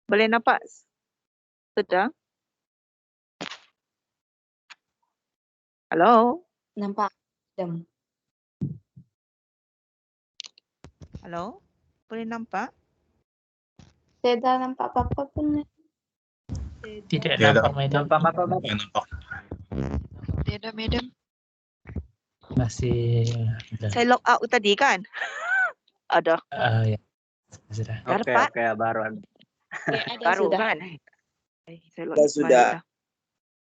Boleh nampak? Sudah? Halo? Nampak. Dem. Halo? Boleh nampak? Saya dah nampak apa-apa pun. Tidak Tidak nampak, madam. nampak. Tiada, madam. Masih ada. Saya log out tadi kan? Ada. Ya. Sudah. Dah Oke, dapat? oke, baru. Okay, ada Baru sudah. kan? Saya log Dah in sudah. balik dah.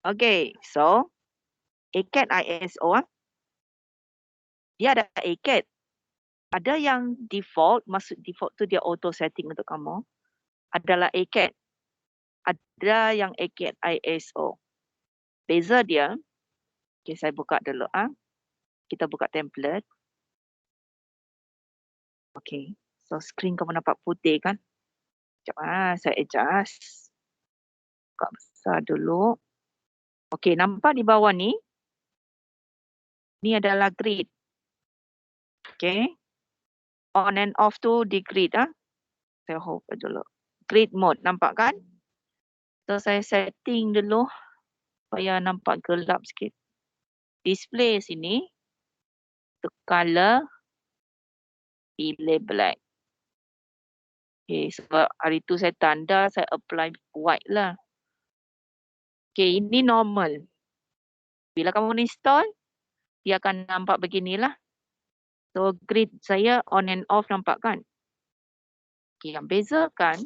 Okay, so ACAT ISO dia ada ACAT. Ada yang default, maksud default tu dia auto setting untuk kamu. Adalah ACAT. Ada yang ACAT ISO. Beza dia, okay, saya buka dulu. Kita buka template. Okay, so screen kamu nampak putih kan? Sekejap, saya adjust. Buka besar dulu. Okay, nampak di bawah ni? Ni adalah grid. Okay. On and off tu di grid. Saya hold dulu. Grid mode, nampak kan? So, saya setting dulu supaya nampak gelap sikit. Display sini. The color. Pilih black. Okay, sebab hari tu saya tanda, saya apply white lah. Okay, ini normal. Bila kamu install, dia akan nampak beginilah. So, grid saya on and off nampak kan? Okay, yang bezakan,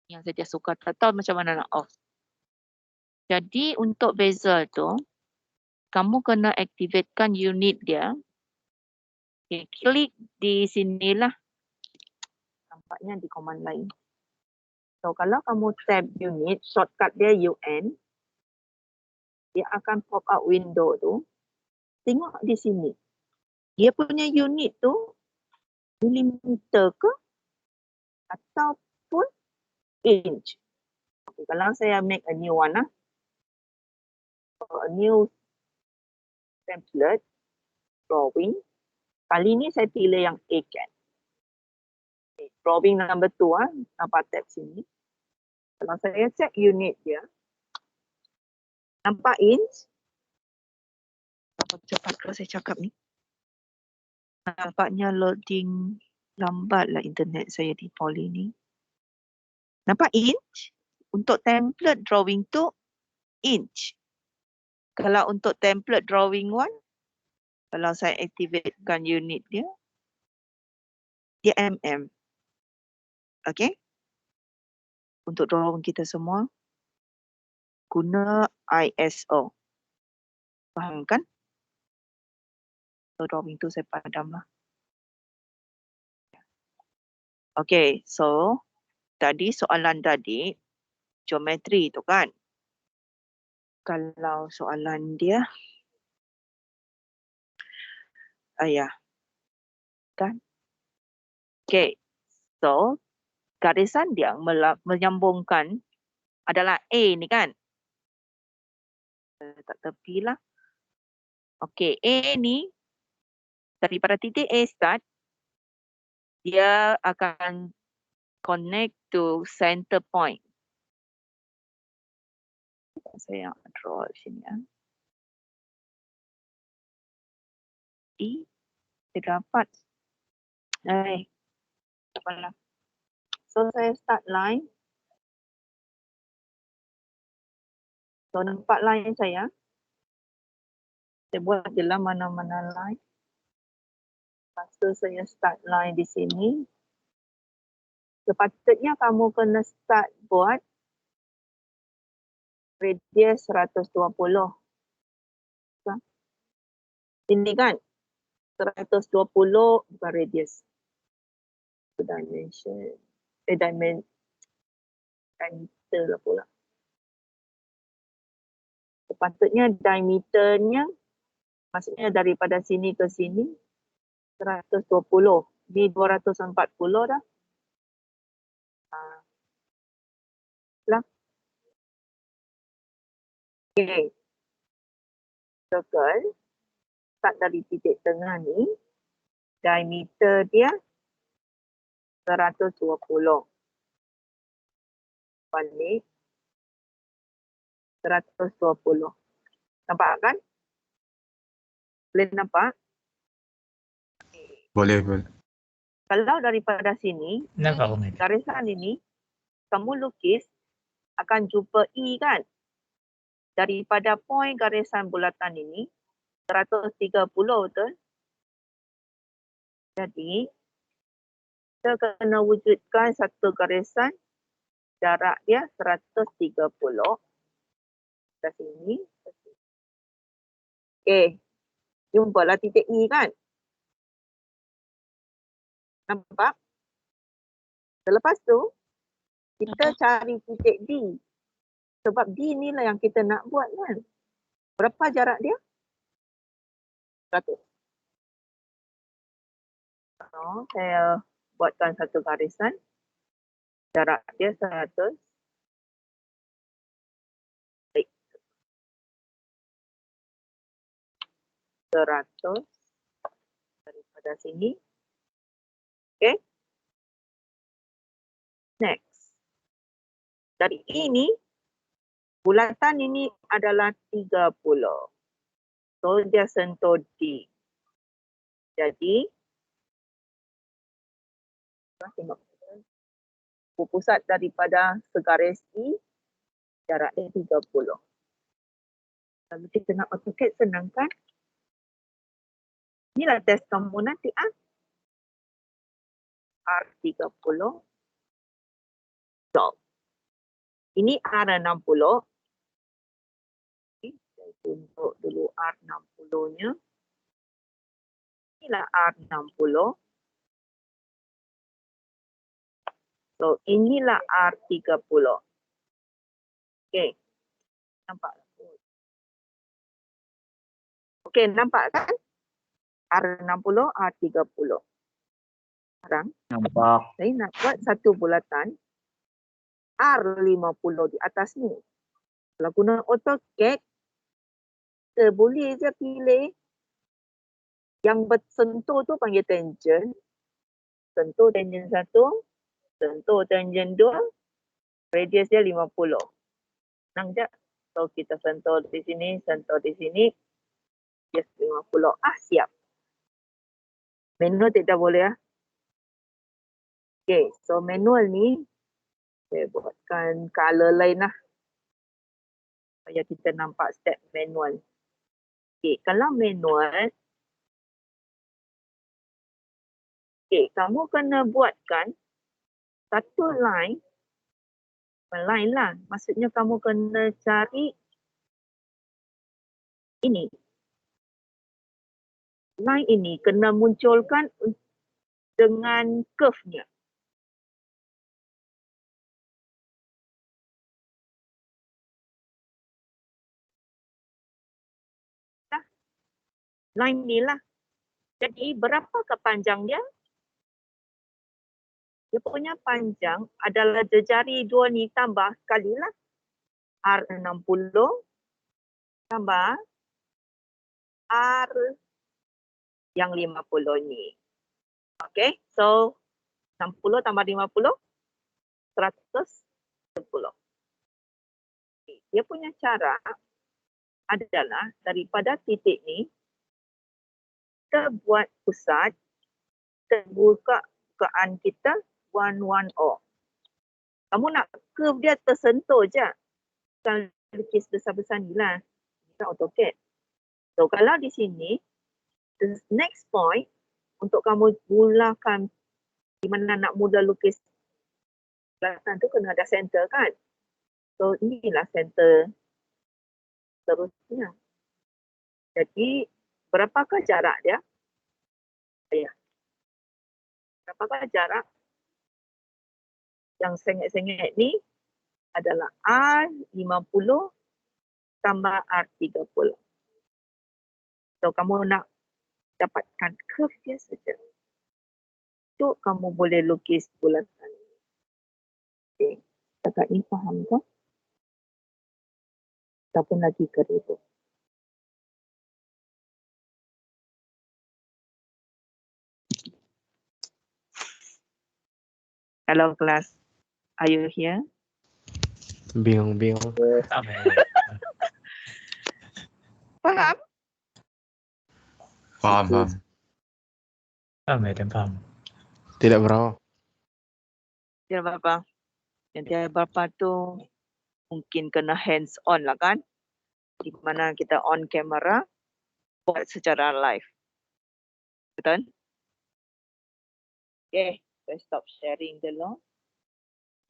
yang saya suka tak tahu macam mana nak off. Jadi, untuk bezel tu, kamu kena activatekan unit dia. Okay, klik di sinilah. Nampaknya di command line. So, kalau kamu tab unit, shortcut dia UN, dia akan pop up window tu. Tengok di sini. Dia punya unit tu milimeter ke ataupun inch. Okay, kalau saya make a new one, a new template, drawing. Kali ni saya pilih yang ACAT. Okay, drawing number 2, nampak tab sini. Kalau saya check unit dia, nampak inch. Cepat kalau saya cakap ni. Nampaknya loading lambat lah internet saya di Poly ni. Nampak inch? Untuk template drawing tu inch. Kalau untuk template drawing 1, kalau saya activatekan unit dia, dia mm. Okay? Untuk drawing kita semua, guna ISO. Faham kan? So drawing tu saya padam lah. Okay, so tadi soalan tadi, geometri tu kan. Kalau soalan dia, kan? Okay, so garisan dia menyambungkan adalah A ni kan? Tak tepi lah. Okay, A ni daripada titik A start, dia akan connect to center point. Saya draw di sini. Saya dapat. Apalah. So, saya start line. So, nampak line saya. Saya buat je lah mana-mana line. Lepas tu saya start line di sini. Sepatutnya kamu kena start buat radius 120. Ini kan 120 bukan radius. Dimension. Diameter lah pula. Sepatutnya diameternya, maksudnya daripada sini ke sini 120. Ni 240 dah. Lah. Okay. Circle. Start dari titik tengah ni. Diameter dia 120. Balik 120. Nampak kan? Boleh nampak? Boleh, boleh. Kalau daripada sini, Nampak Umi? garisan ini, kamu lukis akan jumpa E kan? Daripada poin garisan bulatan ini, 130 betul? Jadi, kita kena wujudkan satu garisan jarak dia 130 dari sini. Okey, jumpalah titik E kan? Nampak? Selepas tu, kita cari titik D. Sebab D ni lah yang kita nak buat kan? Berapa jarak dia? 100. So, saya buatkan satu garisan. Jarak dia 100. Baik. 100 daripada sini. Okay. Next. Dari ini, bulatan ini adalah 30. So, dia sentuh D. Jadi, tengok. Pusat daripada segaris E, jarak dia 30. Kalau kita nak AutoCAD, senang kan? Inilah test kamu nanti. R30. Solve. Ini R60. Okay, saya tunjuk dulu R60-nya. Inilah R60. So, inilah R30. Okey. Nampak? Okey, nampak kan? R60, R30. Sekarang, Nampak. saya nak buat satu bulatan R50 di atas ni. Kalau guna AutoCAD, kita boleh je pilih yang bersentuh tu panggil tangent. Sentuh tangent 1, sentuh tangent 2, radius dia 50. Senang je. So, kita sentuh di sini, radius 50. Siap. Manual tidak boleh Okay, so manual ni, saya buatkan color lain lah. Supaya kita nampak step manual. Okay, kalau manual, okay, kamu kena buatkan satu line lah. Maksudnya kamu kena cari ini. Line ini kena munculkan dengan curve-nya. Line ni lah. Jadi berapakah panjang dia? Dia punya panjang adalah jari dua ni tambah kalilah R60 tambah R yang 50 ni. Okay, so 60 tambah 50, 110. Okay. Dia punya cara adalah daripada titik ni, kita buat pusat, kita buka bukaan kita 110. Kamu nak curve dia tersentuh je. Bukan lukis besar-besar ni lah. Kita AutoCAD. So kalau di sini, the next point untuk kamu mulakan di mana nak mula lukis belakang tu kena ada center kan. So inilah center terusnya. Jadi berapakah jarak dia? Berapakah jarak? Yang sengit-sengit ni adalah R50 tambah R30. So kamu nak dapatkan curve dia saja. Tu kamu boleh lukis bulatan. Okay. Setakat ni faham ke? Ataupun lagi keribu? Hello class. Are you here? Bingung-bingung. Tak madam. Faham? Faham. Madam faham. Tidak berapa. Tiada apa-apa. Yang tiada apa-apa tu mungkin kena hands on lah kan. Di mana kita on kamera buat secara live. Betul? Okay, saya stop sharing dulu.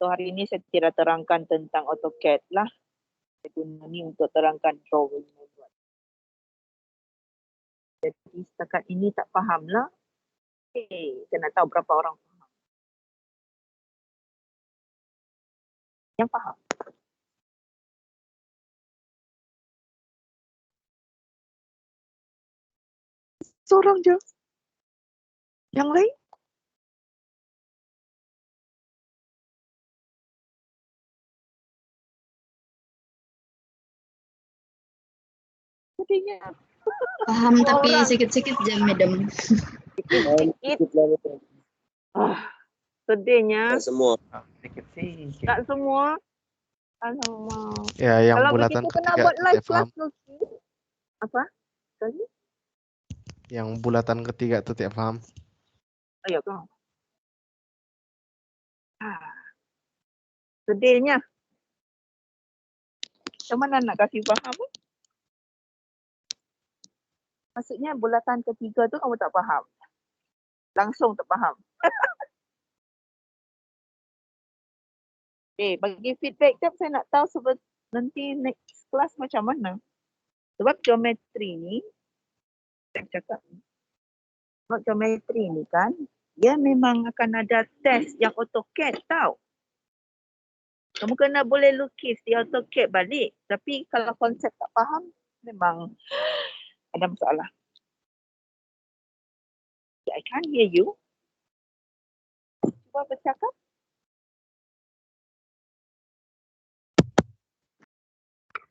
So hari ini saya tidak terangkan tentang AutoCAD lah. Saya guna ni untuk terangkan drawing. Jadi setakat ini tak faham lah. Okay, saya nak tahu berapa orang faham. Yang faham? Seorang je. Yang lain? Sepertinya Paham dua tapi orang. sikit-sikit je, madam. Sikit. Sedihnya. semua. Sikit-sikit. Tak semua. Alamak. Ya, yang Kalau bulatan begitu kena ketiga buat tu live tak faham. kelas Lucy. Apa? Tadi? Yang bulatan ketiga tu tak faham. Ayo kau. Sedihnya. Macam mana nak kasih faham? Maksudnya bulatan ketiga tu kamu tak faham. Langsung tak faham. Bagi feedback jap saya nak tahu sebab nanti next class macam mana. Sebab geometri ni, saya cakap ni. Sebab geometri ni kan, dia memang akan ada test yang AutoCAD tau. Kamu kena boleh lukis di AutoCAD balik. Tapi kalau konsep tak faham, memang ada masalah. I can't hear you. Cuba bercakap.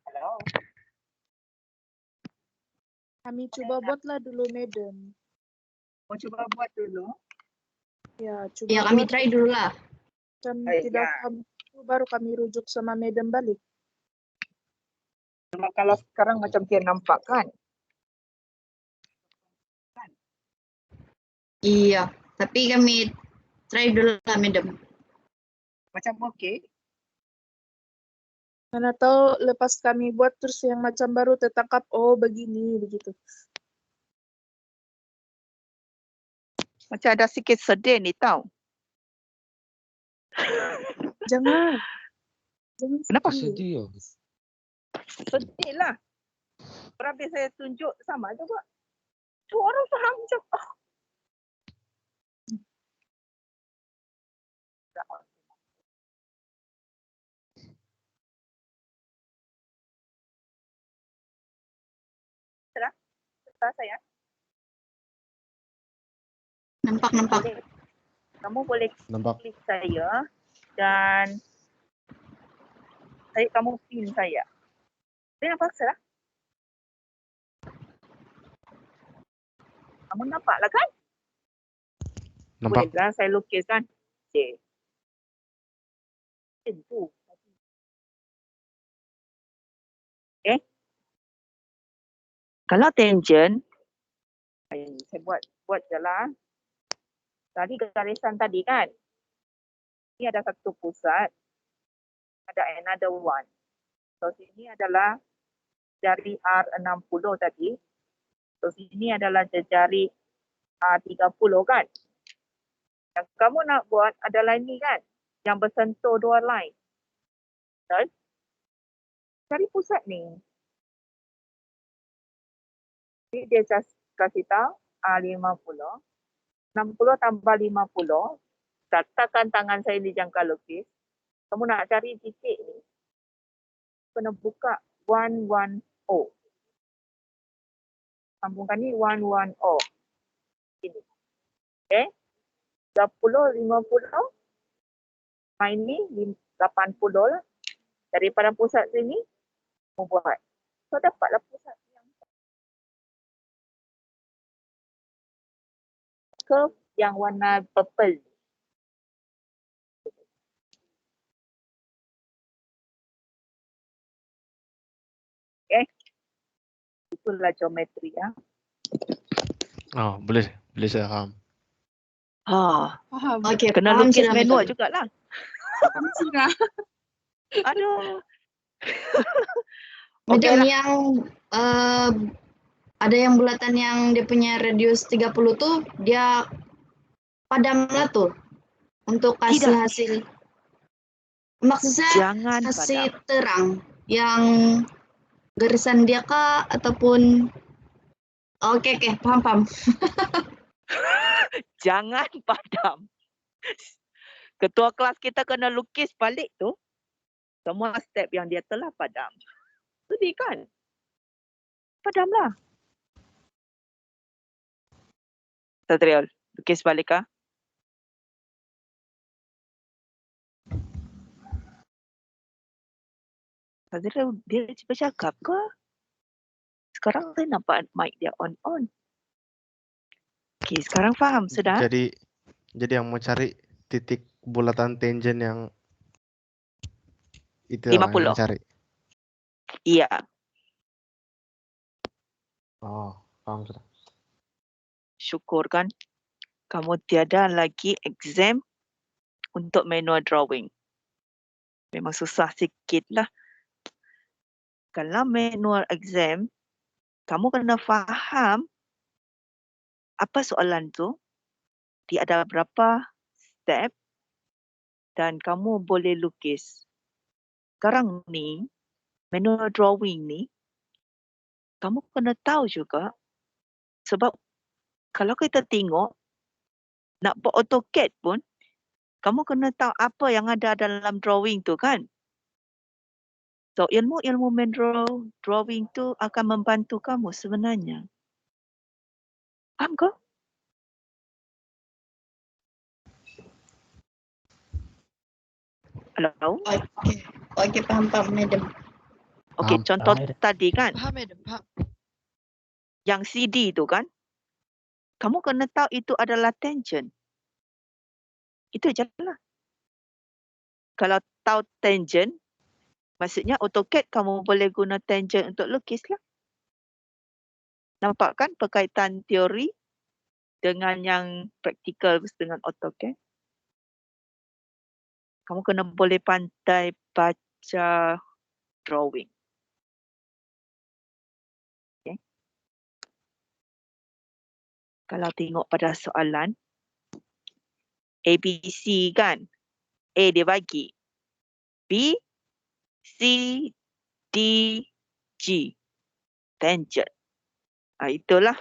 Hello. Kami cuba buatlah dulu, madam. Mau cuba buat dulu. Ya, cuba Ya, kami buat. try dulu lah. Macam Ya. tidak paham, baru kami rujuk sama madam balik. Cuma kalau sekarang macam dia nampak kan. Iya, tapi kami try dulu lah, madam. Macam okey. Mana tahu lepas kami buat terus yang macam baru tertangkap, oh begini, begitu. Macam ada sikit sedih ni tau. Jangan. Jangan Kenapa? sedih. Sedih lah. Habis saya tunjuk sama juga. Tu orang faham je. Serta saya. Nampak. Kamu boleh Nampak. klik saya dan kamu pin saya. Saya nampak salah. Kamu nampak lah kan? Nampak. Boleh lah saya lukis kan? Okay. Itu. Okay. Kalau tangent, saya buat je lah. Tadi garisan tadi kan? Ini ada satu pusat. Ada another one. So sini adalah jari R60 tadi. So sini adalah jari R30 kan? Yang kamu nak buat adalah ini kan? Yang bersentuh dua line. Betul? Cari pusat ni. Jadi dia just kasih tahu R50. 60 tambah 50. Letakkan tangan saya di jangka lukis. Kamu nak cari titik ni. Kena buka 110. Sambungkan ni 110. Ini. Okay. 10, 50. Main ni 80 lah. Daripada pusat sini, membuat. So dapatlah pusat yang curve yang warna purple. itulah geometri ya. Oh, boleh saya faham. Paham. Oke, Kena paham lukis sudah manual madam. jugalah. Paham sudah. Aduh. Okey Madam lah. yang ada yang bulatan yang dia punya radius 30 tuh dia padam lah tuh untuk kasih Tidak. hasil. Maksud saya Jangan kasih padam. terang yang garisan dia kah ataupun oke paham. Jangan padam. Ketua kelas kita kena lukis balik tu semua step yang dia telah padam. Sedih kan? Padamlah. Satriol, lukis balik kah? Satriol, dia cuba cakap ke? Sekarang saya nampak mic dia on. Okey, sekarang faham sudah? Jadi yang mau cari titik bulatan tangent yang itu yang 50. cari. Iya. Oh, paham sudah. Syukur kan kamu tiada lagi exam untuk manual drawing. Memang susah sikit lah. Kalau manual exam, kamu kena faham apa soalan tu, dia ada berapa step dan kamu boleh lukis. Sekarang ni, manual drawing ni, kamu kena tahu juga sebab kalau kita tengok nak buat AutoCAD pun, kamu kena tahu apa yang ada dalam drawing tu kan. So ilmu manual drawing tu akan membantu kamu sebenarnya. Faham ke? Hello? Oke paham madam. Okey, Faham. contoh Faham, tadi kan, Faham, madam. Faham. yang CD tu kan, kamu kena tahu itu adalah tangent. Itu je lah. Kalau tahu tangent, maksudnya AutoCAD kamu boleh guna tangent untuk lukis lah. Nampak kan perkaitan teori dengan yang praktikal dengan AutoCAD? Kamu kena boleh pandai baca drawing. Okay. Kalau tengok pada soalan, ABC kan, A dia bagi, B, C, D, G, tangent. Itulah.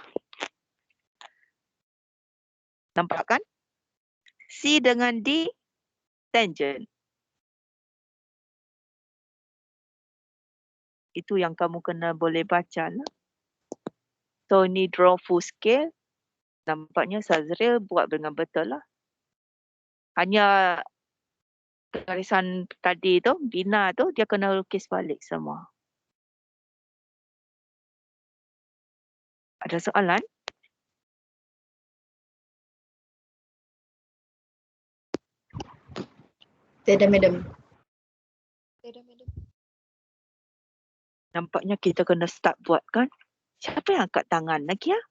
Nampak kan? C dengan D, tangent. Itu yang kamu kena boleh baca lah. So ni draw full scale. Nampaknya Sazril buat dengan betul lah. Hanya garisan tadi tu, Bina tu, dia kena lukis balik semua. Ada soalan? Tidak madam. Tidak, madam. Nampaknya kita kena start buat kan? Siapa yang angkat tangan lagi ya?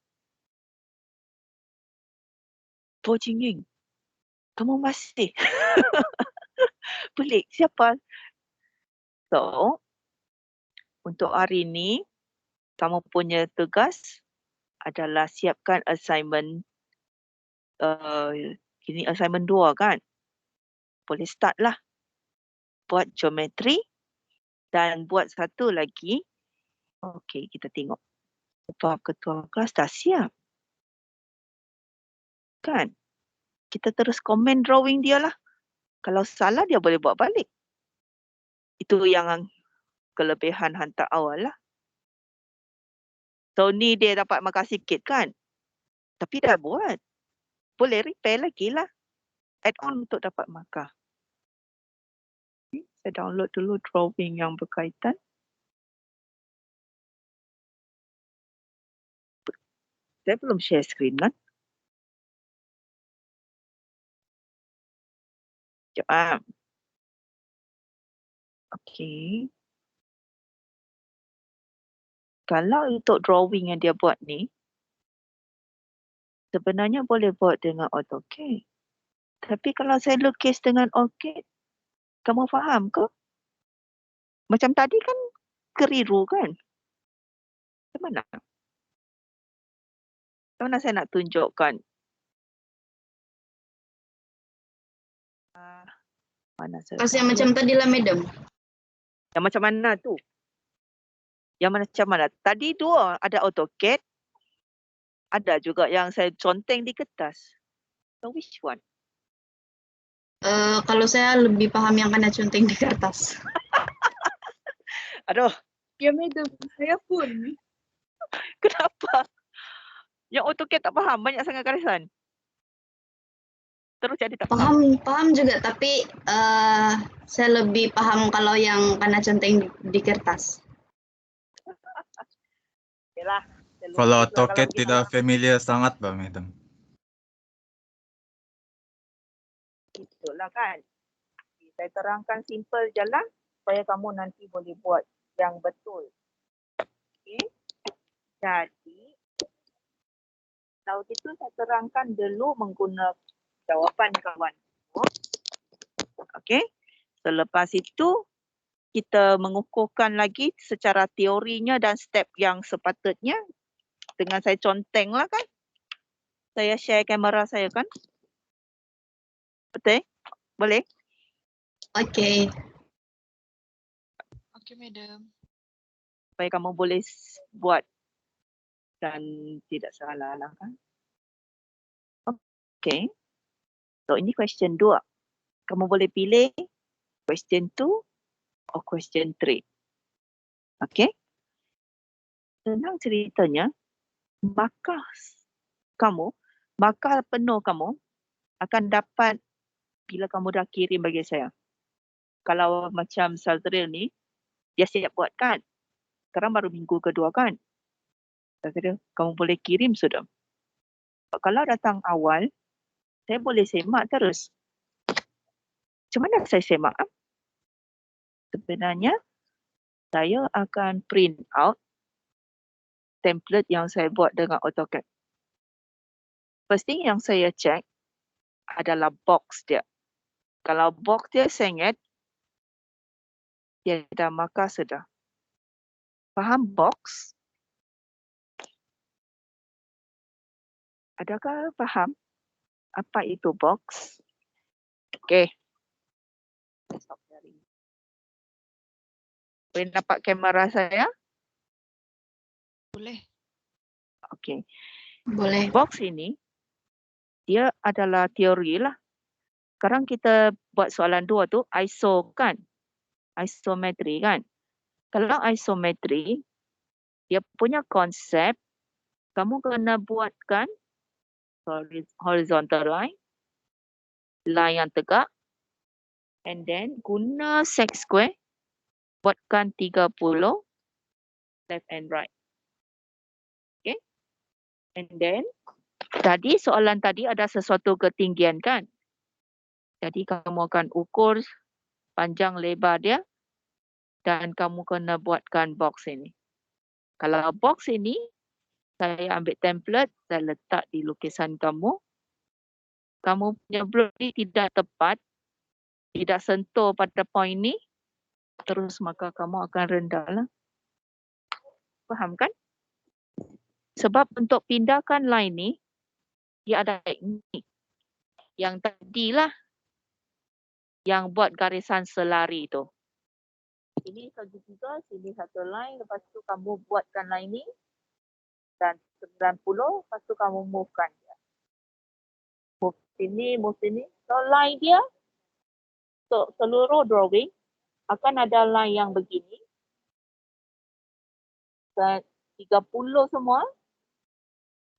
Po Jingying. Kamu masih. Pelik. Siapa? So, untuk hari ni, kamu punya tugas adalah siapkan assignment. Ini assignment 2 kan? Boleh start lah. Buat geometri. Dan buat satu lagi. Okey, kita tengok. Ketua kelas dah siap. Kan? Kita terus komen drawing dia lah. Kalau salah, dia boleh buat balik. Itu yang kelebihan hantar awal lah. So ni dia dapat markah sikit kan? Tapi dah buat. Boleh repair lagi lah. Add on untuk dapat markah. Saya download dulu drawing yang berkaitan. Saya belum share screen kan? Sekejap. Okey. Kalau untuk drawing yang dia buat ni, sebenarnya boleh buat dengan AutoCAD. Tapi kalau saya lukis dengan AutoCAD, kamu faham ke? Macam tadi kan keliru kan? Macam mana? Macam mana saya nak tunjukkan? Mana saya Pas yang tahu? macam tadi lah, madam. Yang macam mana tu? Yang macam mana? Tadi dua, ada AutoCAD, ada juga yang saya conteng di kertas. So which one? Kalau saya lebih paham yang kena conteng di kertas. Aduh, Ya, madam. Saya pun. kenapa? Yang AutoCAD tak faham, banyak sangat garisan. Terus jadi tak faham. Paham juga, tapi saya lebih paham kalau yang kena conteng di kertas. Yalah. Kalau AutoCAD tidak familiar sangat, Pak, madam. Itulah kan. Saya terangkan simple je lah supaya kamu nanti boleh buat yang betul. Okey. Jadi, kalau gitu saya terangkan dulu menggunakan jawapan kawan. Okey. Selepas itu, kita mengukuhkan lagi secara teorinya dan step yang sepatutnya dengan saya conteng lah kan. Saya share kamera saya kan. Betul? Boleh? Okey. Okey, madam. Supaya kamu boleh buat dan tidak salah lah kan. Okay. So ini question 2. Kamu boleh pilih question 2 or question 3. Okay. Senang ceritanya, markah penuh kamu akan dapat bila kamu dah kirim bagi saya. Kalau macam Sazril ni, dia siap buat kan. Sekarang baru minggu kedua kan. Sazril, kamu boleh kirim sudah. Kalau datang awal, saya boleh semak terus. Macam mana saya semak? Sebenarnya, saya akan print out template yang saya buat dengan AutoCAD. First thing yang saya check adalah box dia. Kalau box dia sengit, dia dah markah sudah. Faham box? Adakah faham apa itu box? Okay. Boleh nampak kamera saya? Boleh. Okay. Boleh. Box ini, dia adalah teori lah. Sekarang kita buat soalan 2 tu, ISO kan? Isometri kan? Kalau isometri, dia punya konsep, kamu kena buatkan horizontal line, line yang tegak, and then guna sec square, buatkan 30 left and right. Okay? And then, tadi soalan tadi ada sesuatu ketinggian kan? Jadi kamu akan ukur panjang lebar dia dan kamu kena buatkan box ini. Kalau box ini, saya ambil template, saya letak di lukisan kamu. Kamu punya blok ni tidak tepat, tidak sentuh pada point ni, terus maka kamu akan rendah lah. Faham kan? Sebab untuk pindahkan line ni, dia ada teknik. Yang tadilah yang buat garisan selari tu. Ini segitiga, sini satu line, lepas tu kamu buatkan line ni dan 90, lepas tu kamu movekan dia. Move sini. So line dia, so seluruh drawing akan ada line yang begini. Dan 30 semua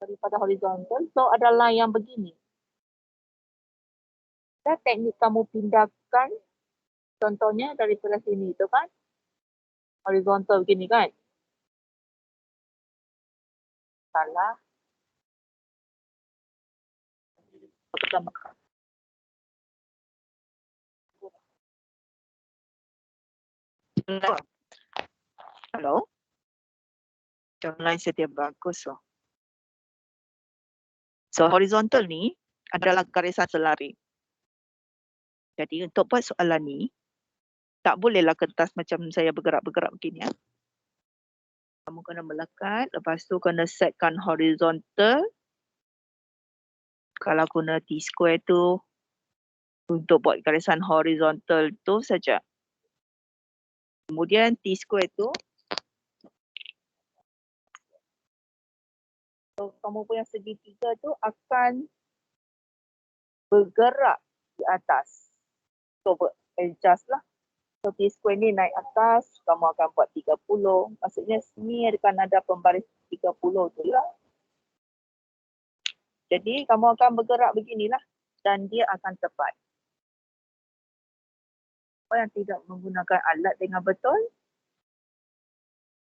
daripada horizontal. So ada line yang begini. Dan teknik kamu pindahkan, contohnya daripada sini tu kan. Horizontal begini kan. Salah. Hello? Online saya dia bagus loh. So horizontal ni adalah garisan selari. Jadi untuk buat soalan ni, tak bolehlah kertas macam saya bergerak-bergerak begini ya. Kamu kena melekat, lepas tu kena setkan horizontal. Kalau guna T-square tu untuk buat garisan horizontal tu saja. Kemudian T-square tu, so, kamu punya segitiga tu akan bergerak di atas. So adjust lah. So T-square ni naik atas, kamu akan buat 30. Maksudnya sini akan ada pembaris 30 tu lah. Jadi kamu akan bergerak beginilah dan dia akan tepat. Siapa yang tidak menggunakan alat dengan betul,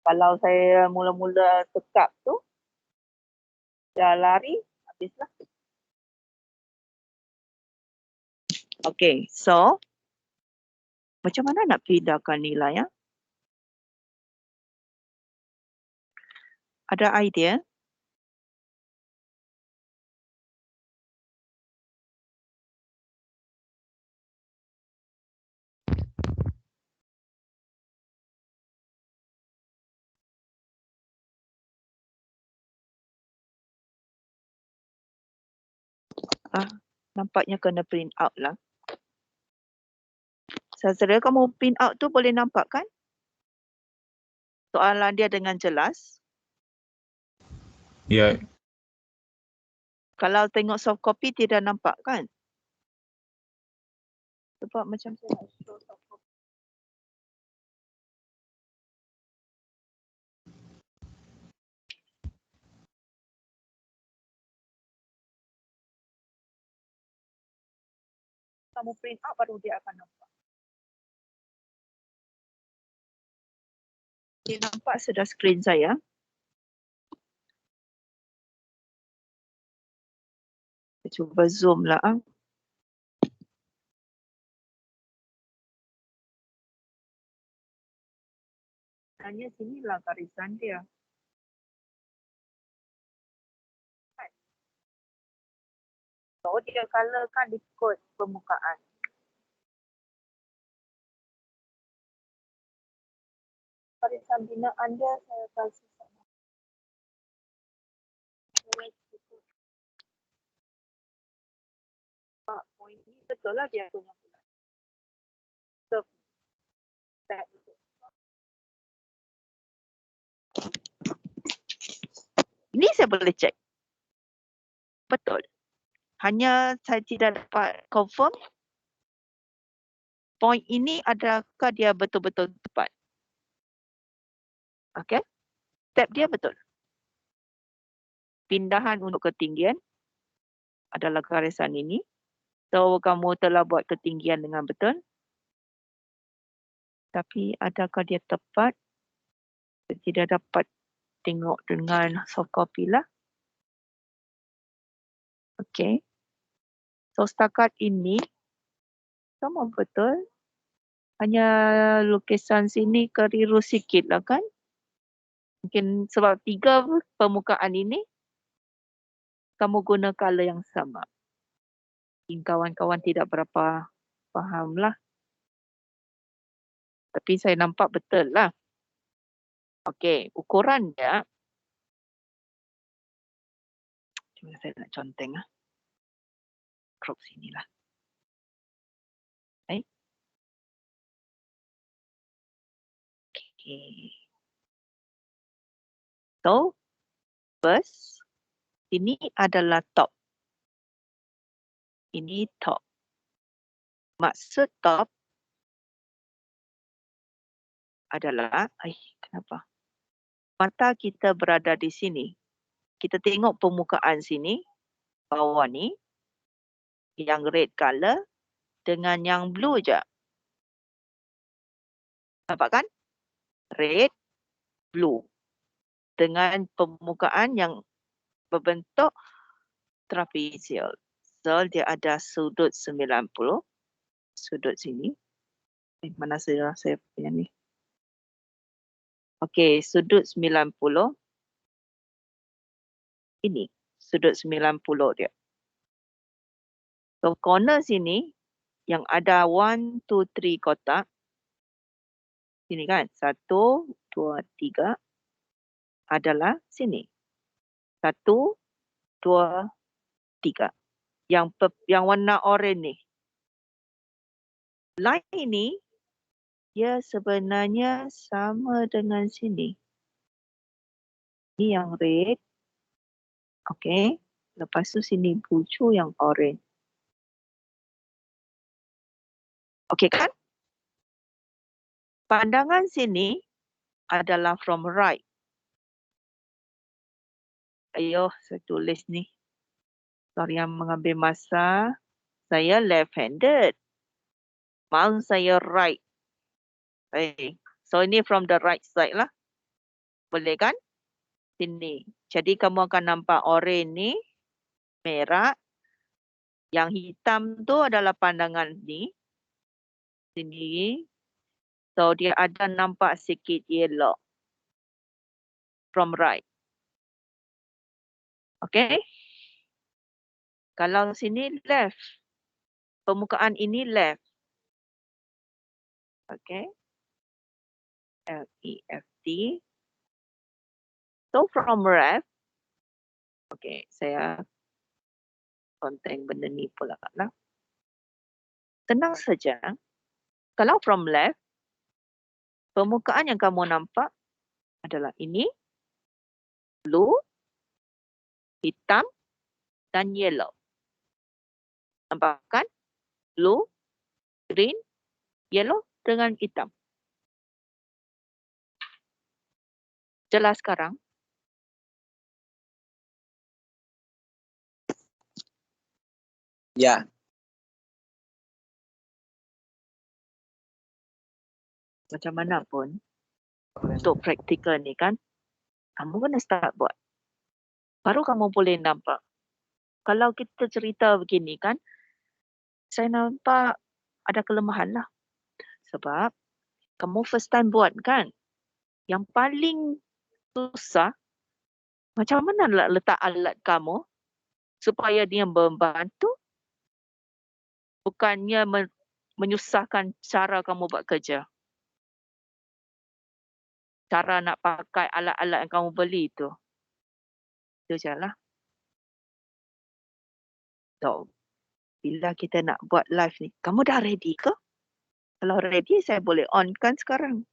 kalau saya mula-mula tekap tu, dah lari, habislah. Okay, so macam mana nak pindahkan nilai ya? Ada idea? Nampaknya kena print out lah. Saudara, kamu print out tu boleh nampak kan? Soalan dia dengan jelas. Ya, Kalau tengok soft copy tidak nampak kan? Sebab macam saya nak show soft copy. Kamu print out baru dia akan nampak. Dia nampak sudah skrin saya. Saya cuba zoom lah. Hanya sinilah garisan dia. So dia colorkan ikut permukaan. Garisan binaan dia saya kasi sama. Poin ni betul lah dia punya bulan. So, ini saya boleh cek. Betul. Hanya saya tidak dapat confirm poin ini adakah dia betul-betul tepat. Okey. Step dia betul. Pindahan untuk ketinggian adalah garisan ini. So kamu telah buat ketinggian dengan betul. Tapi adakah dia tepat? Saya tidak dapat tengok dengan soft copy lah. Okey. So setakat ini sama betul. Hanya lukisan sini keliru sikit lah kan. Mungkin sebab 3 permukaan ini kamu guna color yang sama. Mungkin kawan-kawan tidak berapa faham lah. Tapi saya nampak betul lah. Okey, ukuran dia. Cuma saya nak conteng lah. Crop sini lah. Baik. Okay. So, first, ini adalah top. Ini top. Maksud top adalah, kenapa? Mata kita berada di sini. Kita tengok permukaan sini, bawah ni, yang red color dengan yang blue je. Nampak kan? Red, blue. Dengan permukaan yang berbentuk trapezial. So, dia ada sudut 90. Sudut sini. Mana saya punya ni? Okey, sudut 90. Ini sudut 90 dia. So corner sini yang ada 1, 2, 3 kotak. Sini kan 1, 2, 3 adalah sini. 1, 2, 3. Yang warna oranye ni. Line ini dia sebenarnya sama dengan sini. Ini yang red. Okey. Lepas tu sini bucu yang orange. Okey kan? Pandangan sini adalah from right. Ayo, saya tulis ni. Sorry yang mengambil masa. Saya left-handed. Mouse saya right. So ini from the right side lah. Boleh kan? Sini. Jadi kamu akan nampak orange ni. Merah. Yang hitam tu adalah pandangan ni. Sini. So dia ada nampak sikit yellow. From right. Okay. Kalau sini left. Permukaan ini left. Okay. Left. So from left. Okay. Saya konten benda ni pula lah. Tenang saja. Kalau from left. Permukaan yang kamu nampak adalah ini. Blue. Hitam. Dan yellow. Nampak kan? Blue. Green. Yellow. Dengan hitam. Jelas sekarang? Ya. Macam mana pun. Untuk praktikal ni kan. Kamu kena start buat. Baru kamu boleh nampak. Kalau kita cerita begini kan. Saya nampak ada kelemahan lah. Sebab kamu first time buat kan. Yang paling susah. Macam mana nak letak alat kamu. Supaya dia membantu. Bukannya menyusahkan cara kamu buat kerja. Cara nak pakai alat-alat yang kamu beli tu. Itu je lah. So, bila kita nak buat live ni, kamu dah ready ke? Kalau ready, saya boleh on kan sekarang.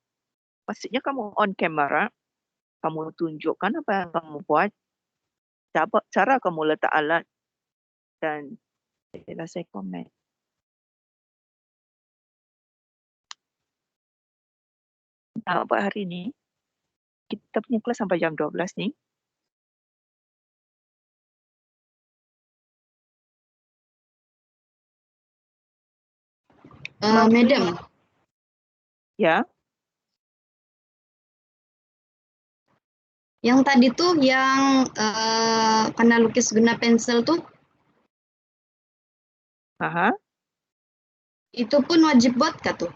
Maksudnya kamu on kamera, kamu tunjukkan apa yang kamu buat, cara kamu letak alat, dan bila saya komen. Nak buat hari ni, kita punya kelas sampai jam 12 ni. Madam, Ya, yang tadi tuh yang kena lukis guna pensil tuh, aha. itu pun wajib buat kah tuh?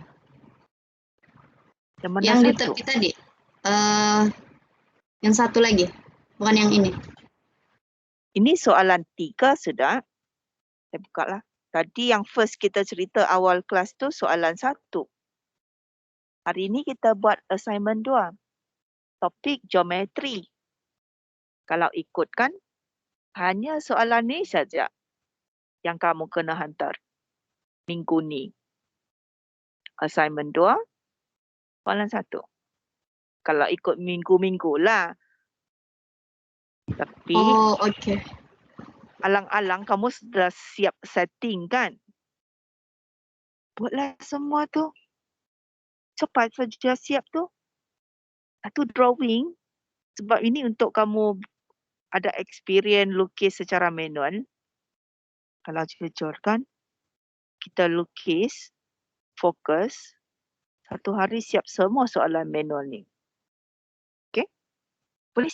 Yang mana Yang di satu? tepi tadi. Yang satu lagi, bukan yang ini. Ini soalan 3 sudah. Saya buka lah. Tadi yang first kita cerita awal kelas tu soalan 1. Hari ini kita buat assignment 2. Topik geometri. Kalau ikutkan, hanya soalan ni saja yang kamu kena hantar minggu ni. Assignment 2, soalan 1. Kalau ikut minggu-minggu lah. Tapi Oh, okey. alang-alang kamu sudah siap setting kan? Buatlah semua tu. Cepat saja siap tu. Satu drawing. Sebab ini untuk kamu ada experience lukis secara manual. Kalau jujur kan, kita lukis, fokus. Satu hari siap semua soalan manual ni. Okay? Boleh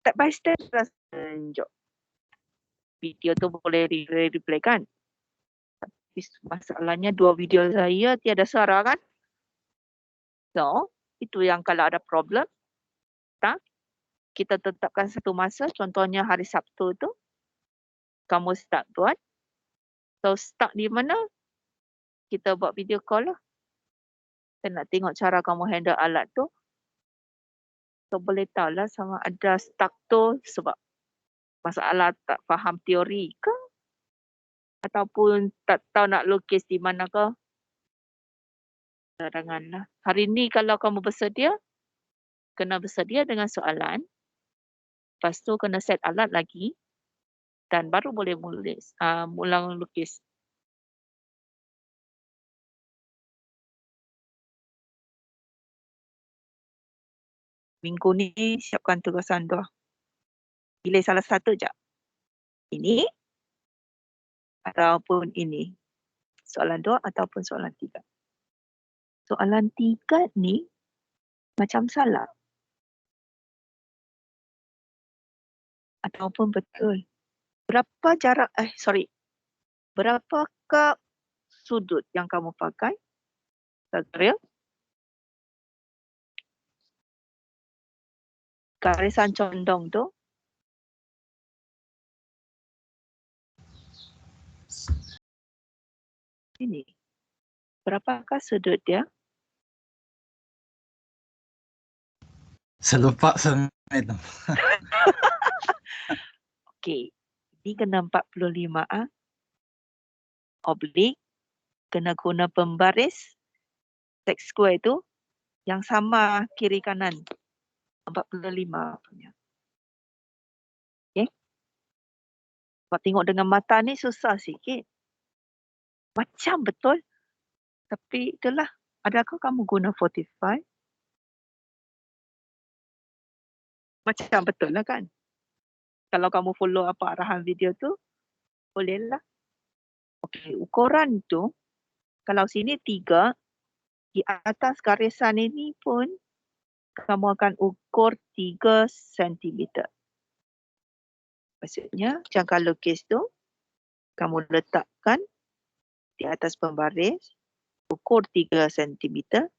step by step lah tunjuk. Video tu boleh replay kan? Tapi masalahnya 2 video saya tiada suara kan? So, itu yang kalau ada problem, tak? kita tetapkan satu masa, contohnya hari Sabtu tu, kamu start buat. So start di mana? Kita buat video call lah. Saya nak tengok cara kamu handle alat tu. So boleh tahulah sama ada stuck tu sebab masalah tak faham teori ke? Ataupun tak tahu nak lukis di mana ke? Cadanganlah. Hari ni kalau kamu bersedia, kena bersedia dengan soalan. Lepas tu kena set alat lagi. Dan baru boleh mula lukis. Minggu ni siapkan tugasan dua. Pilih salah satu je. Ini ataupun ini. Soalan 2 ataupun soalan 3. Soalan 3 ni macam salah. Ataupun betul. Berapa jarak, berapakah sudut yang kamu pakai? Real? Garisan condong tu. Ini. Berapakah sudut dia? Saya lupa saya, Madam. Okey. Ini kena 45 oblik. Kena guna pembaris. Sec square tu. Yang sama kiri kanan. 45 punya. Okey. Kalau tengok dengan mata ni susah sikit. Macam betul. Tapi itulah. Adakah kamu guna 45? Macam betul lah kan? Kalau kamu follow apa arahan video tu, bolehlah. Okey, ukuran tu, kalau sini 3, di atas garisan ini pun, kamu akan ukur 3 cm. Maksudnya, jangka lukis tu, kamu letakkan di atas pembaris, ukur 3 cm.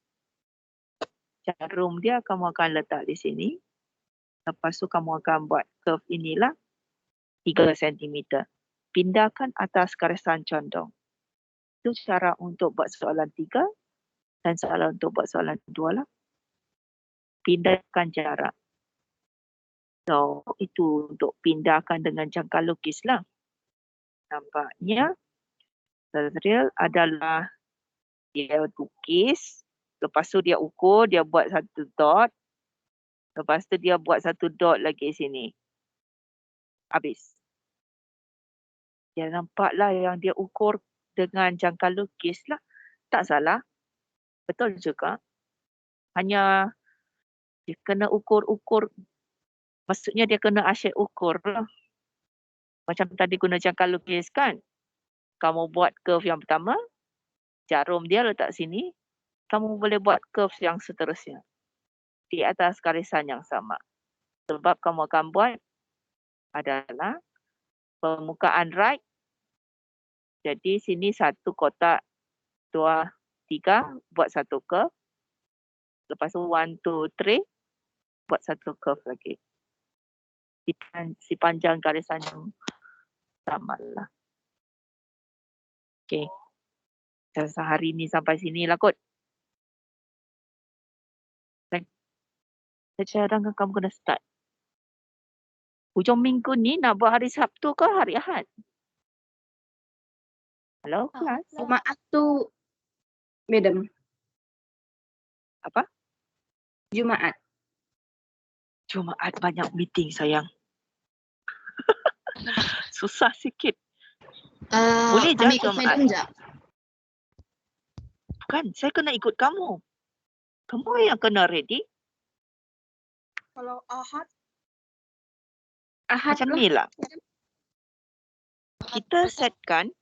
Jarum dia kamu akan letak di sini. Lepas tu kamu akan buat curve inilah 3 cm. Pindahkan atas garisan condong. Itu cara untuk buat soalan 3 dan soalan untuk buat soalan 2 lah. Pindahkan jarak. So, itu untuk pindahkan dengan jangka lukis lah. Nampaknya, tutorial adalah dia lukis. Lepas tu dia ukur, dia buat satu dot. Lepas tu dia buat satu dot lagi sini. Habis. Dia nampaklah yang dia ukur dengan jangka lukis lah. Tak salah. Betul juga. Hanya dia kena ukur-ukur. Maksudnya dia kena asyik ukur lah. Macam tadi guna jangka lukis kan. Kamu buat curve yang pertama. Jarum dia letak sini. Kamu boleh buat curve yang seterusnya. Di atas garisan yang sama. Sebab kamu akan buat adalah permukaan right. Jadi sini satu kotak, 2, 3, buat satu curve. Lepas tu 1, 2, 3, buat satu curve lagi. Si panjang garisan yang sama lah. Okey. Saya hari ni sampai sini lah kot. Saya cadangkan kamu kena start. Hujung minggu ni nak buat hari Sabtu ke hari Ahad? Hello, kelas? Jumaat tu, Madam. Apa? Jumaat. Jumaat banyak meeting sayang. Susah sikit. Boleh je Kami ikut Jumaat. Madam je. Bukan, saya kena ikut kamu. Kamu yang kena ready. Kalau Ahad, Ahad Macam lah. ni lah. Kita setkan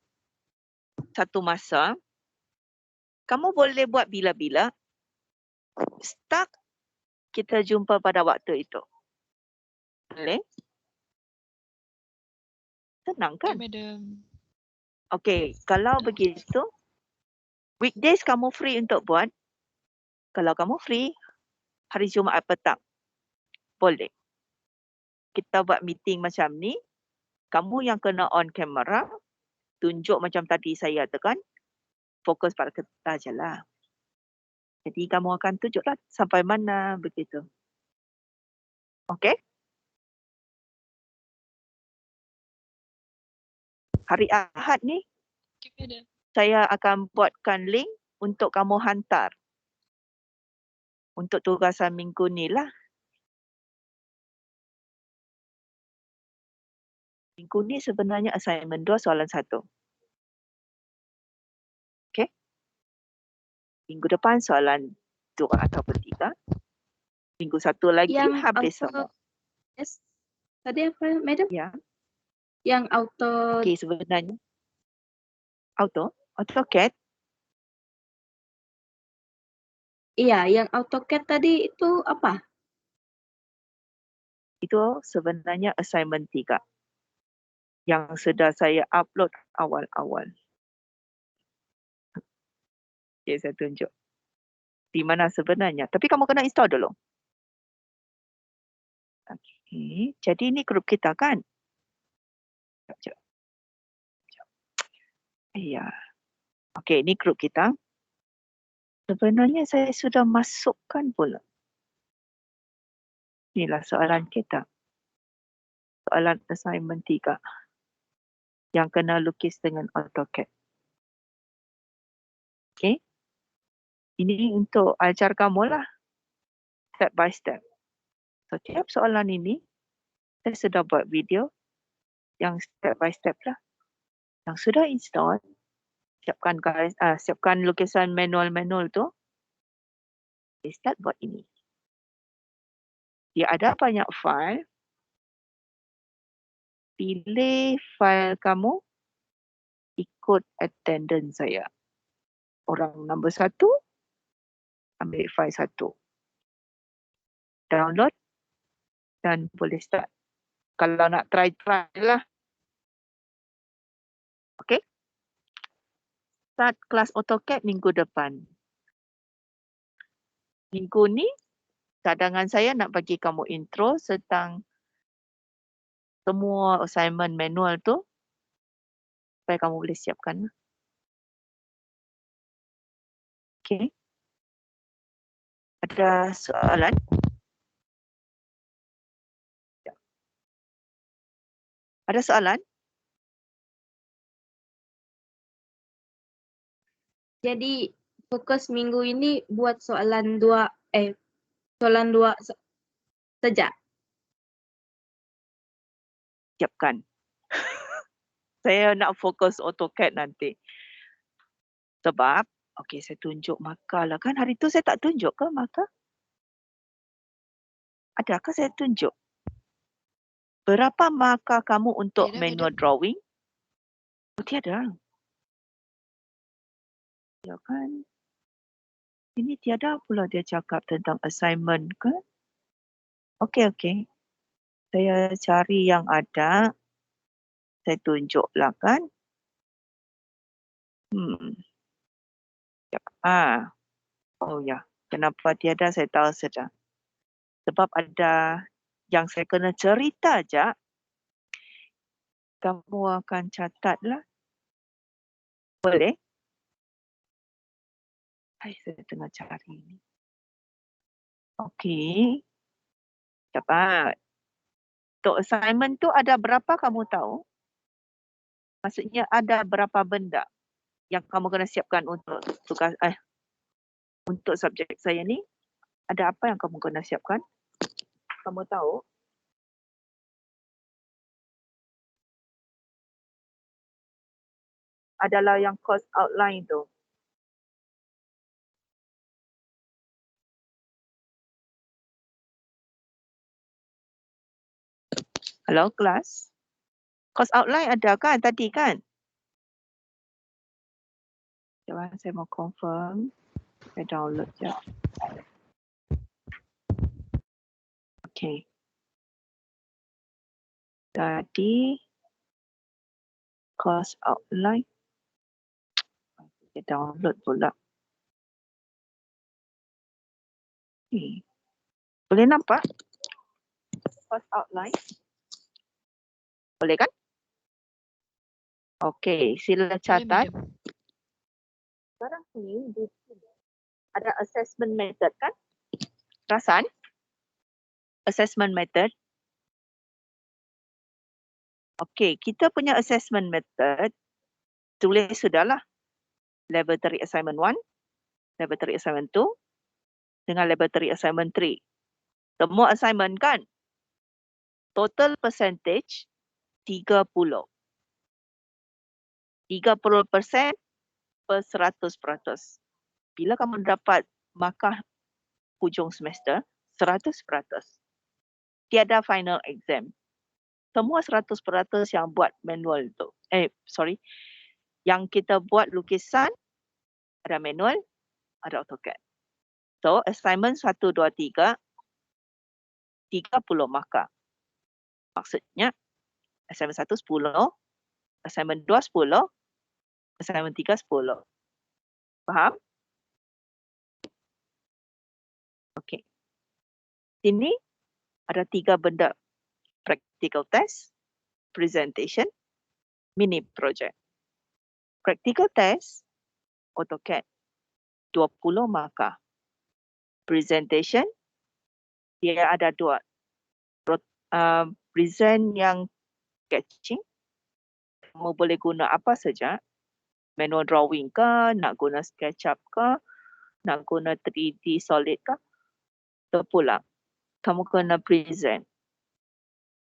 satu masa. Kamu boleh buat bila-bila. Start, kita jumpa pada waktu itu. Boleh? Senang kan? Madam. Okey, kalau begitu, weekdays kamu free untuk buat. Kalau kamu free, hari Jumaat petang. Boleh. kita buat meeting macam ni, kamu yang kena on camera, tunjuk macam tadi saya tekan, fokus pada kertas je lah. Jadi kamu akan tunjuklah sampai mana begitu. Okey? Hari Ahad ni, Okay, madam. saya akan buatkan link untuk kamu hantar. Untuk tugasan minggu ni lah. Minggu ni sebenarnya assignment 2 soalan 1. Okey? Minggu depan soalan 2 ataupun 3. Minggu 1 lagi Yang habis auto semua. test tadi apa, madam? Ya. Yang auto Okey, sebenarnya AutoCAD. iya, yang AutoCAD tadi itu apa? Itu sebenarnya assignment 3 yang sudah saya upload awal-awal. Okey, saya tunjuk. Di mana sebenarnya. Tapi kamu kena install dulu. Okey, jadi ini grup kita kan? Sekejap. Ya. Okey, ini grup kita. Sebenarnya saya sudah masukkan pula. Inilah soalan kita. Soalan assignment 3. Yang kena lukis dengan AutoCAD. Okey. Ini untuk ajar kamu lah. Step by step. Setiap soalan ini, saya sudah buat video yang step by step lah. Yang sudah install, siapkan guys, siapkan lukisan manual-manual tu. Start buat ini. Dia ada banyak file. Pilih file kamu ikut attendance saya. Orang nombor 1, ambil file 1. Download dan boleh start. Kalau nak try lah. Okay. Start kelas AutoCAD minggu depan. Minggu ni, cadangan saya nak bagi kamu intro tentang semua assignment manual tu supaya kamu boleh siapkan. Okay. Ada soalan? Ada soalan? Jadi fokus minggu ini buat soalan 2 saja. Siapkan. Saya nak fokus AutoCAD nanti. Sebab, okey saya tunjuk markah lah kan. Hari tu saya tak tunjuk ke markah? Adakah saya tunjuk? Berapa markah kamu untuk Tiada, manual madam. drawing? Oh, tiada. Ya kan? Ini tiada pula dia cakap tentang assignment kan? Okey. Saya cari yang ada. Saya tunjuklah kan. Oh ya. Kenapa tiada saya tahu sudah. Sebab ada yang saya kena cerita je. Kamu akan catatlah. Boleh? Saya tengah cari ni. Okey. Dapat. Untuk assignment tu ada berapa kamu tahu? Maksudnya ada berapa benda yang kamu kena siapkan untuk tugas untuk subjek saya ni? Ada apa yang kamu kena siapkan? Kamu tahu? Adalah yang course outline tu. Hello kelas? Course outline ada kan tadi kan? Jangan saya mau confirm. Saya download je. Okay. Tadi course outline. Saya download pula. Boleh nampak? Course outline. Boleh kan? Okey, sila Boleh, catat. madam. Sekarang ni di sini ada assessment method kan? Perasan? Assessment method. Okey, kita punya assessment method tulis sudahlah. Laboratory assignment 1, laboratory assignment 2 dengan laboratory assignment 3. Semua assignment kan? Total percentage 30. 30% per 100%. Bila kamu dapat markah hujung semester, 100%. Tiada final exam. Semua 100% yang buat manual tu. Yang kita buat lukisan, ada manual, ada AutoCAD. So, assignment 1, 2, 3, 30 markah. Maksudnya, assignment 1, 10, assignment 2, 10, assignment 3, 10. Faham? Okey. Sini ada 3 benda. Practical test, presentation, mini project. Practical test, AutoCAD, 20 markah. Presentation, dia ada 2. Present yang sketching, kamu boleh guna apa saja. Manual drawing ke, nak guna SketchUp ke, nak guna 3D solid ke. Terpulang. Kamu kena present.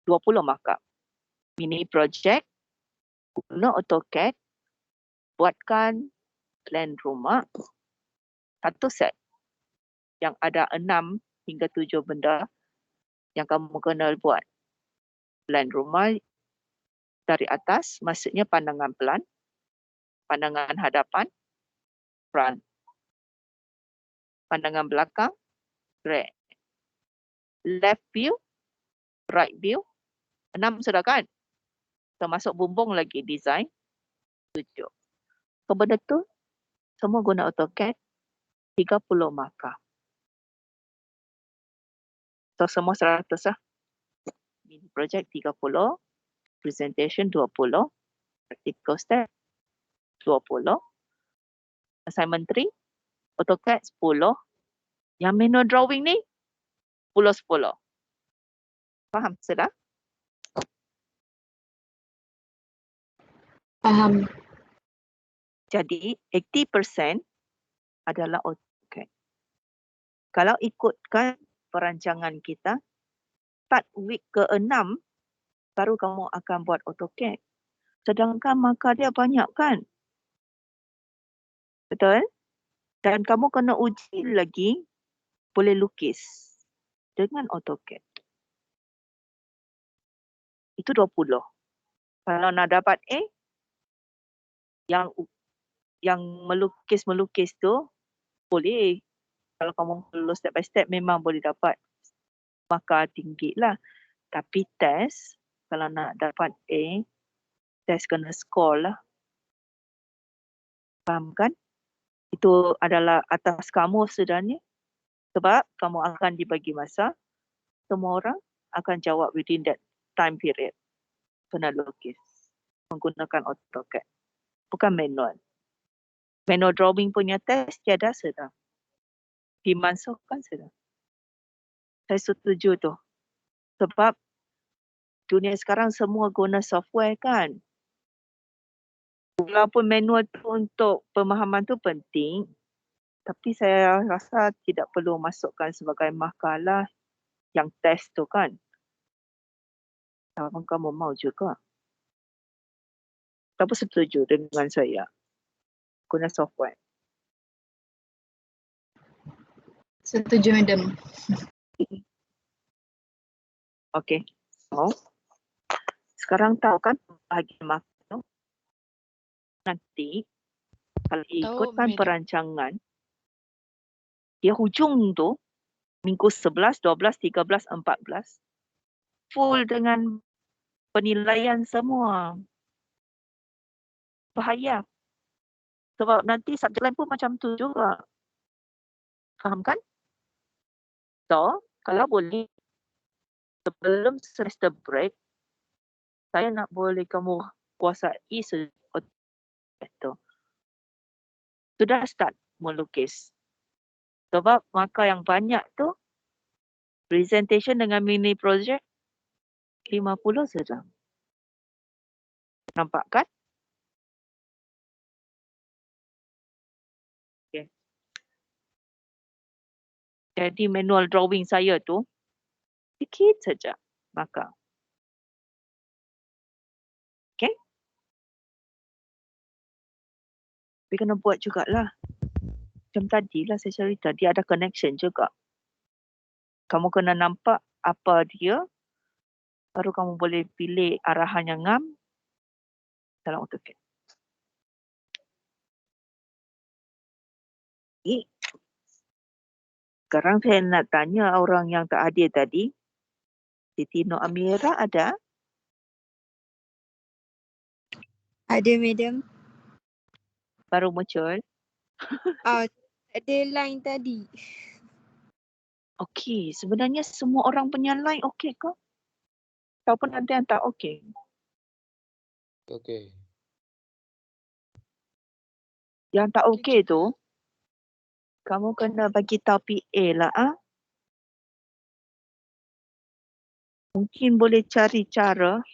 20 markah. Mini project, guna AutoCAD, buatkan plan rumah. 1 set yang ada 6 hingga 7 benda yang kamu kena buat. Plan rumah dari atas, maksudnya pandangan pelan, pandangan hadapan, front. Pandangan belakang, rear. Left view, right view. 6 sudah kan? Termasuk bumbung lagi design. 7. So, benda tu semua guna AutoCAD, 30 markah. So, semua 100 lah. Mini project 30, presentation 20, practical step 20, assignment 3, AutoCAD 10, yang manual drawing ni 10. Faham sudah? Faham. Jadi 80% adalah AutoCAD. Kalau ikutkan perancangan kita, start week ke-6 baru kamu akan buat AutoCAD. Sedangkan markah dia banyak kan? Betul? Dan kamu kena uji lagi boleh lukis dengan AutoCAD. Itu 20. Kalau nak dapat A, yang melukis tu boleh. Kalau kamu lulus step by step memang boleh dapat markah tinggi lah. Tapi test, kalau nak dapat A, test kena score lah. Faham kan? Itu adalah atas kamu sebenarnya. Sebab kamu akan dibagi masa, semua orang akan jawab within that time period. Kena lukis menggunakan AutoCAD. Bukan manual. Manual drawing punya test tiada sudah. Dimasukkan sudah. Saya setuju tu. Sebab dunia sekarang semua guna software kan. Walaupun manual tu untuk pemahaman tu penting, tapi saya rasa tidak perlu masukkan sebagai markah lah yang test tu kan. Kalau kamu mau juga. Kamu setuju dengan saya guna software? Setuju, madam. Okey. So, sekarang tahu kan bahagian markah tu? Nanti kalau ikutkan madam. perancangan, dia hujung tu minggu 11, 12, 13, 14 full dengan penilaian semua. Bahaya. Sebab nanti subjek lain pun macam tu juga. Faham kan? So, kalau boleh sebelum semester break, Saya nak boleh kamu kuasai itu. Sudah start melukis. Sebab markah yang banyak tu, presentation dengan mini project 50 saja. Nampak kan? Okay. Jadi manual drawing saya tu, sikit saja markah. Okay? Tapi kena buat jugalah. Macam tadilah saya cerita, dia ada connection juga. Kamu kena nampak apa dia, baru kamu boleh pilih arahan yang ngam dalam AutoCAD. Sekarang saya nak tanya orang yang tak hadir tadi. Siti Nur Amira ada? Ada, madam. Baru muncul? Ada line tadi. Okey, sebenarnya semua orang punya line okey ke? Ataupun ada yang tak okey? Okey. Yang tak okey tu, kamu kena bagi tahu PA lah. Mungkin boleh cari cara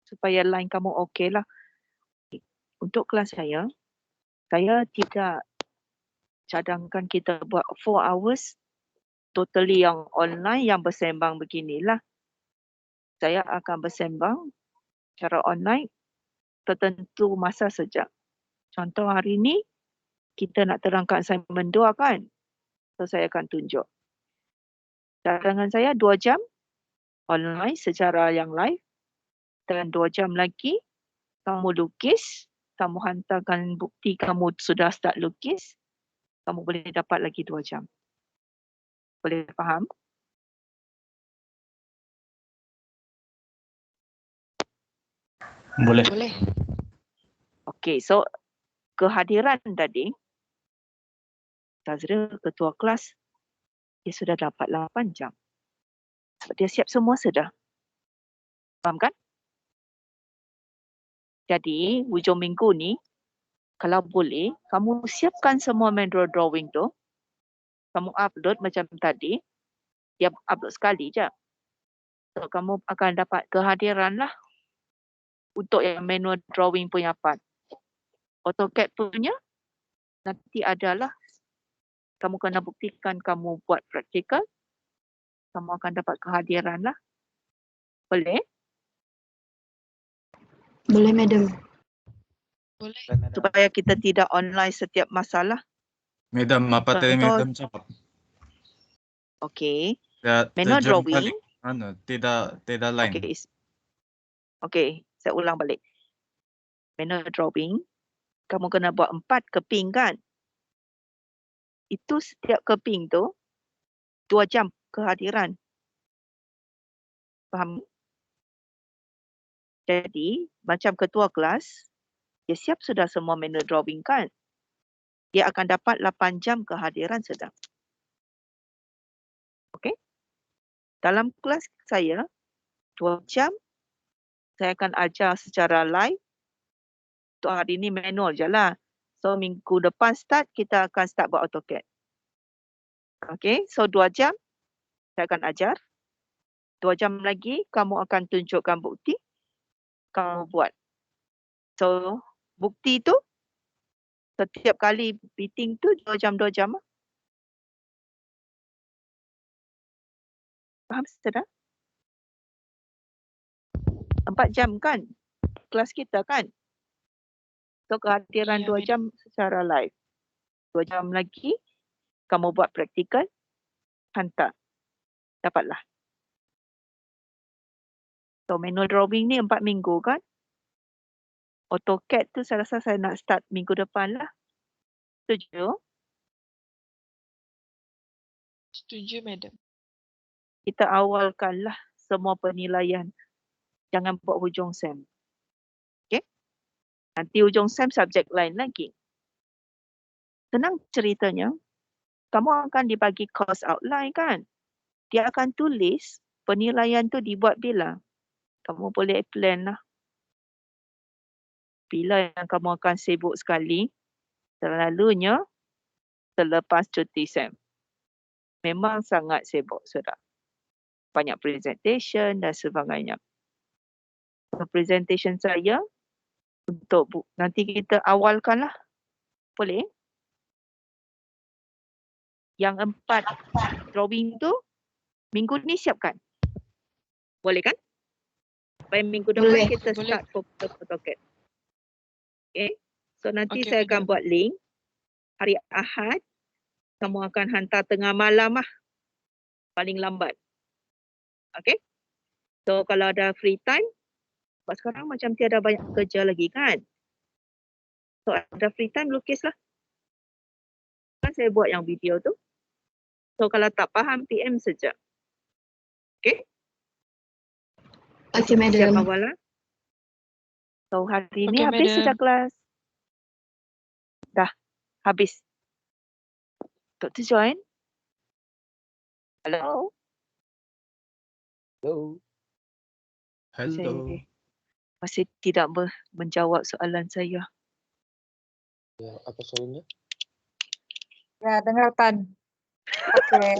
supaya line kamu okey lah. Untuk kelas saya tidak cadangkan kita buat 4 hours totally yang online yang bersembang beginilah. Saya akan bersembang secara online tertentu masa saja. Contoh hari ni kita nak terangkan assignment 2 kan? So saya akan tunjuk. Cadangan saya 2 jam online secara yang live dan 2 jam lagi kamu lukis, kamu hantarkan bukti kamu sudah start lukis, kamu boleh dapat lagi 2 jam. Boleh faham? Boleh. Boleh. Okey, so kehadiran tadi, Tazril ketua kelas, dia sudah dapat 8 jam. Sebab dia siap semua sudah. Faham kan? Jadi, hujung minggu ni, kalau boleh, kamu siapkan semua manual drawing tu, kamu upload macam tadi, dia upload sekali je. So, kamu akan dapat kehadiran lah untuk yang manual drawing punya part. AutoCAD punya, nanti adalah kamu kena buktikan kamu buat praktikal, kamu akan dapat kehadiran lah. Boleh? Boleh, madam. Boleh. Supaya kita tidak online setiap masalah. Madam, apa tadi Contoh- madam cepat? Okey. Ya, Manual terjun drawing. balik. Tidak line. Okey, saya ulang balik. Manual drawing, kamu kena buat 4 keping kan? Itu setiap keping tu 2 jam kehadiran. Faham? Jadi, macam ketua kelas, dia siap sudah semua manual drawing kan? Dia akan dapat 8 jam kehadiran sedang. Okey? Dalam kelas saya, 2 jam, saya akan ajar secara live. Untuk hari ini manual je lah. So, minggu depan start, kita akan start buat AutoCAD. Okey, so 2 jam, saya akan ajar. 2 jam lagi, kamu akan tunjukkan bukti. Kamu buat. So, bukti tu, setiap kali meeting tu 2 jam. Faham sudah? 4 jam kan? Kelas kita kan? So, kehadiran Ya, 2 jam secara live. 2 jam lagi, kamu buat praktikal, hantar. Dapatlah. So, manual drawing ni 4 minggu kan? AutoCAD tu saya rasa saya nak start minggu depan lah. Setuju? Setuju, madam. Kita awalkanlah semua penilaian. Jangan buat hujung SEM. Okay? Nanti hujung SEM subjek lain lagi. Senang ceritanya, kamu akan dibagi course outline kan? Dia akan tulis penilaian tu dibuat bila? kamu boleh plan lah. Bila yang kamu akan sibuk sekali, selalunya selepas cuti SEM. Memang sangat sibuk, saudara. Banyak presentation dan sebagainya. So, presentation saya untuk nanti kita awalkan lah. Boleh? Yang 4 drawing tu minggu ni siapkan. Boleh kan? Supaya minggu depan Boleh. kita Boleh. start AutoCAD. Okay? So nanti Okey, saya akan madam. buat link. Hari Ahad, kamu akan hantar tengah malam lah. Paling lambat. Okay? So kalau ada free time, sebab sekarang macam tiada banyak kerja lagi kan? So ada free time, lukislah. Kan saya buat yang video tu. So kalau tak faham, PM saja. Okay? Okey, Siap madam. awal lah. So hari ni Okey, habis madam. sudah kelas. Dah, habis. Dr. Join? Hello? Hello. Hello. Masih tidak menjawab soalan saya. Ya, apa soalnya? Ya, dengarkan. Okey.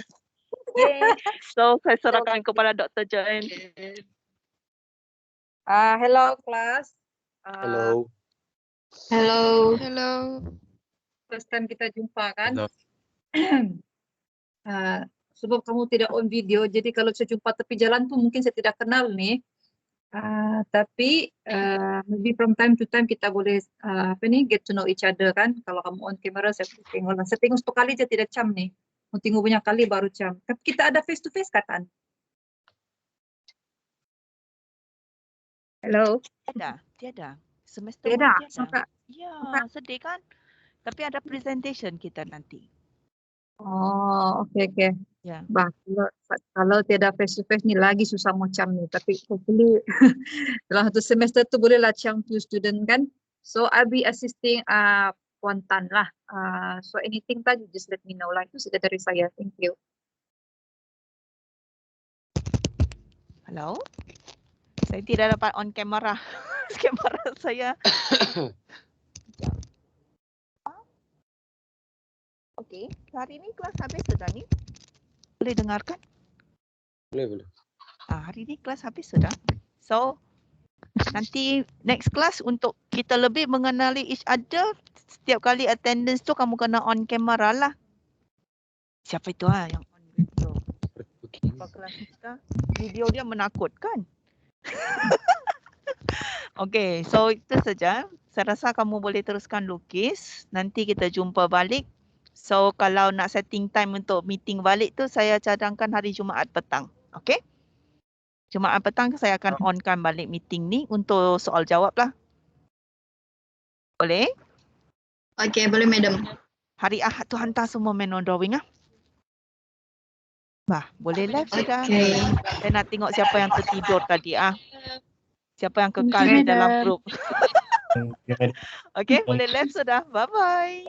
So saya serahkan kepada Dr. Join. Hello kelas. Hello. Hello. Hello. First time kita jumpa kan? Hello. Sebab kamu tidak on video, jadi kalau saya jumpa tepi jalan tu mungkin saya tidak kenal nih. Tapi maybe from time to time kita boleh get to know each other kan. Kalau kamu on camera saya tengok lah. Saya tengok 10 kali saya tidak cam nih. Mau tengok banyak kali baru cam. Tapi kita ada face to face kan? Hello. Tiada. Semester Tiada. one tiada. Sampai. Ya, sedih kan? Tapi ada presentation kita nanti. Oh, okey. Ya. Bah, kalau tiada face to face ni lagi susah mau cam ni. Tapi hopefully dalam satu semester tu bolehlah cam to student kan. So I'll be assisting Puan Tan lah. So anything Tan, you just let me know lah. Itu saja dari saya. Thank you. Hello? Saya tidak dapat on kamera. Kamera saya. Okey, hari ni kelas habis sudah ni. Boleh dengarkan? Boleh. Hari ni kelas habis sudah. So, nanti next class untuk kita lebih mengenali each other, setiap kali attendance tu kamu kena on camera lah. Siapa itu yang on video? Sebab kelas kita, video dia menakutkan. Okay, so itu saja. Saya rasa kamu boleh teruskan lukis. Nanti kita jumpa balik. So kalau nak setting time untuk meeting balik tu, saya cadangkan hari Jumaat petang. Okay? Jumaat petang saya akan onkan balik meeting ni untuk soal jawab lah. Boleh? Okey, boleh madam. Hari Ahad tu hantar semua manual drawing ah. Bah, boleh live sudah. Okey. Saya nak tengok siapa yang tertidur tadi ah. Siapa yang kekal di dalam grup. Okay, boleh live sudah. Bye-bye.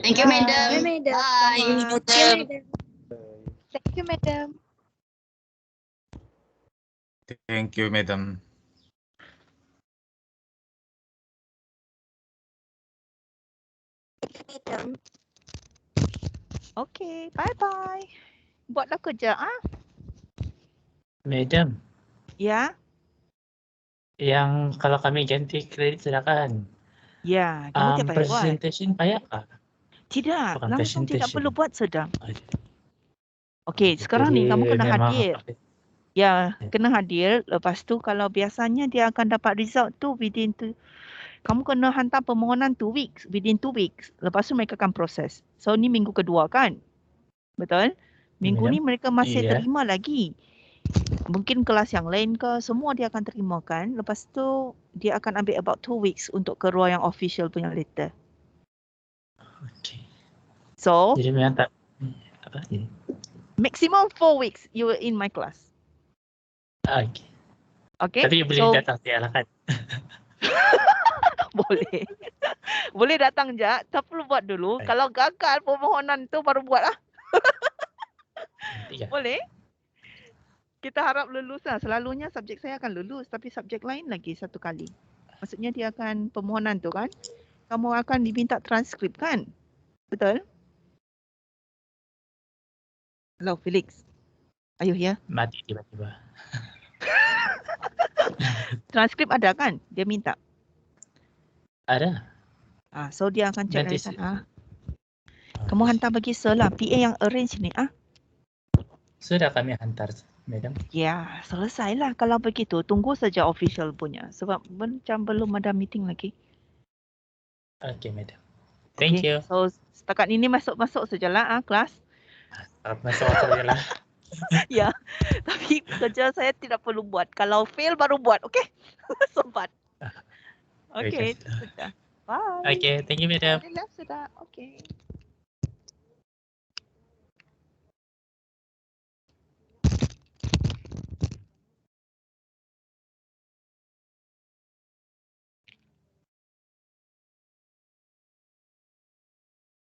Thank you, madam. Bye. Thank you, madam. Thank you, madam. Okay, bye-bye. Buatlah kerja ah. Madam, Ya. yang kalau kami ganti kredit silakan. Ya, kamu tidak payah buat. Presentation payah kah? Tidak, Bukan langsung tidak presentation. perlu buat sedang. Oh, Okey, sekarang ni jadi kamu kena memang hadir. Ya, kena hadir. Lepas tu kalau biasanya dia akan dapat result tu within tu. Kamu kena hantar permohonan 2 weeks, within 2 weeks. Lepas tu mereka akan proses. So ni minggu kedua kan? Betul? Minggu ni mereka masih Iya. terima lagi. Mungkin kelas yang lain ke, semua dia akan terima kan. Lepas tu dia akan ambil about 2 weeks untuk keluar yang official punya letter. Okay. So, Jadi memang tak apa ini? maximum 4 weeks you were in my class. Okay. Okay? Tapi boleh So, datang tiada kan? boleh. Boleh datang je, tak perlu buat dulu. Baik. Kalau gagal permohonan tu baru buat lah. Iya. Boleh? Kita harap lulus lah. Selalunya subjek saya akan lulus tapi subjek lain lagi satu kali. Maksudnya dia akan permohonan tu kan. Kamu akan diminta transkrip kan? Betul? Hello Felix. Are you here? Mati tiba-tiba. Transkrip ada kan? Dia minta. Ada. So dia akan check Nanti dari sana. Kamu hantar bagi Sir lah. PA yang arrange ni. Sudah kami hantar, Madam. Ya, selesailah kalau begitu. Tunggu saja official punya. Sebab macam belum ada meeting lagi. Oke, Madam. Thank you. So setakat ini masuk-masuk sajalah kelas. Masuk je lah. Ya, tapi kerja saya tidak perlu buat. Kalau fail baru buat, okey? Sobat. Okey, Baiklah. sudah. Bye. Okay, thank you, Madam. Relax sudah. Okey.